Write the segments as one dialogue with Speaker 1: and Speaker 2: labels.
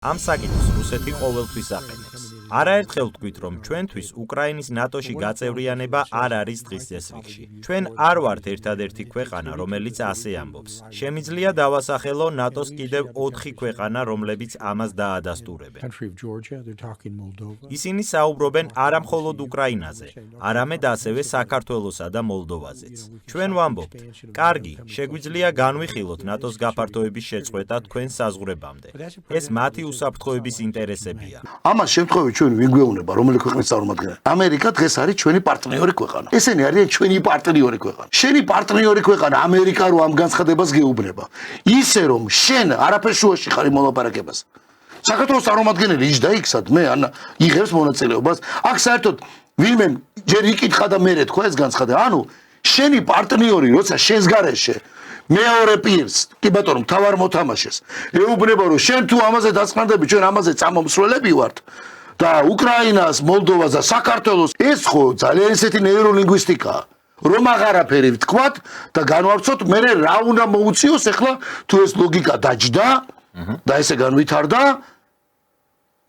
Speaker 1: ამ საკითხს რუსეთი ყოველთვის აყენებს. არაერთხელ ვთქვით, რომ ჩვენთვის უკრაინის ნატოში გაწევრიანება არ არის დღის წესრიგში. ჩვენ არ ვართ ერთადერთი ქვეყანა, რომელიც ასე ამბობს. შემიძლია დავასახელო ნატოს კიდევ 4 ქვეყანა, რომლებიც ამას დაადასტურებენ. ისინი საუბრობენ არა მხოლოდ უკრაინაზე, არამედ ასევე საქართველოსა და მოლდოვაზეც. ჩვენ ვამბობთ, კარგი, შეგვიძლია განვიხილოთ ნატოს გაფართოების შეწყვეტა თქვენ საზღვრებამდე. ეს მათი უსაფრთხოების ინტერესებია.
Speaker 2: ამას შემთხვევით ჩვენ ვიგვეუბნება, რომელი ქვეყნის წარმომადგენელი. ამერიკა დღეს არის ჩვენი პარტნიორი ქვეყანა. ესენი არიან ჩვენი პარტნიორი ქვეყანა. შენი პარტნიორი ქვეყანა ამერიკა რო ამ განცხადებას გეუბნება. ისე რომ შენ არაფერ შუაში ხარ იმ მოლაპარაკებას. საქართველოს წარმომადგენელი ის და იქ სადმე ან იღებს მონაწილეობას. აქ საერთოდ ვინმე ჯერ იკითხა და მერე თქვა ეს განცხადება. ანუ შენი პარტნიორი როცა შენს გარეშე მეორე პირს, კი ბატონო, მთავარ მოთამაშეს. ეუბნება რომ შენ თუ ამაზე დაწყნარდები, ჩვენ ამაზე წამომსვლელები ვართ. და უკრაინას, მოლდოვას და საქართველოს ეს ხო ძალიან ისეთი ნეიროლინგვისტიკაა. რომ აღარაფერი ვთქვათ და განვარცოთ, მე რა უნდა მოუწიოს ახლა თუ ეს ლოგიკა დაჯდა და ესე განვითარდა,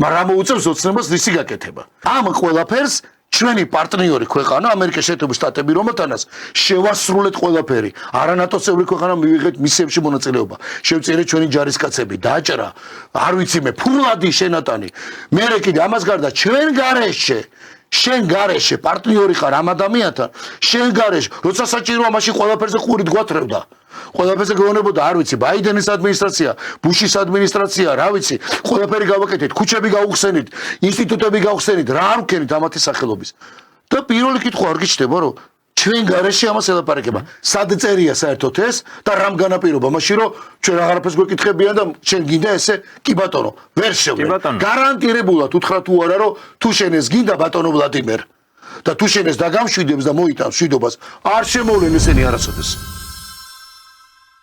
Speaker 2: მაგრამ მოუწევს ოცნებას რისი გაკეთება. ამ ყველაფერს ჩვენი პარტნიორი ქვეყანა ამერიკის შეერთებული შტატები რომელთანაც შევასრულეთ ყველაფერი. არა ნატოს წევრი ქვეყანა მივიღეთ მისიებში მონაწილეობა. შევწერეთ ჩვენი ჯარისკაცები, დაჭრა, არ ვიცი მე, ფულადი შენატანი. მე კიდე ამას გარდა ჩვენ გარეშე შენ გარეშე პარტნიორი ხარ ამ ადამიანთან, შენ გარეშე, როცა საჭიროა მაშინ ყველაფერზე ყურით გვათრევდა. ყველაფერზე გეუბნებოდა, არ ვიცი, ბაიდენის ადმინისტრაცია, ბუშის ადმინისტრაცია, რა ვიცი, ყველაფერი გავაკეთეთ, ქუჩები გავუხსენით, ინსტიტუტები გავუხსენით, რა არ ვქენით ამათი სახელობის. და პირველი კითხვა არ გიჩნდება, რომ ჩვენ გარეშე ამას ელაპარაკება. სად წერია საერთოდ ეს და რამ განაპირობა, მაშინ რომ ჩვენ აღარაფერს გვეკითხებიან და შენ გინდა ესე, კი ბატონო, ვერ შევლენ. გარანტირებულად უთხრა თუ არა, რომ თუ შენ ეს გინდა ბატონო ვლადიმერ და თუ შენ ეს დაგამშვიდებს და მოიტანს მშვიდობას, არ შემოვლენ ესენი არასოდეს.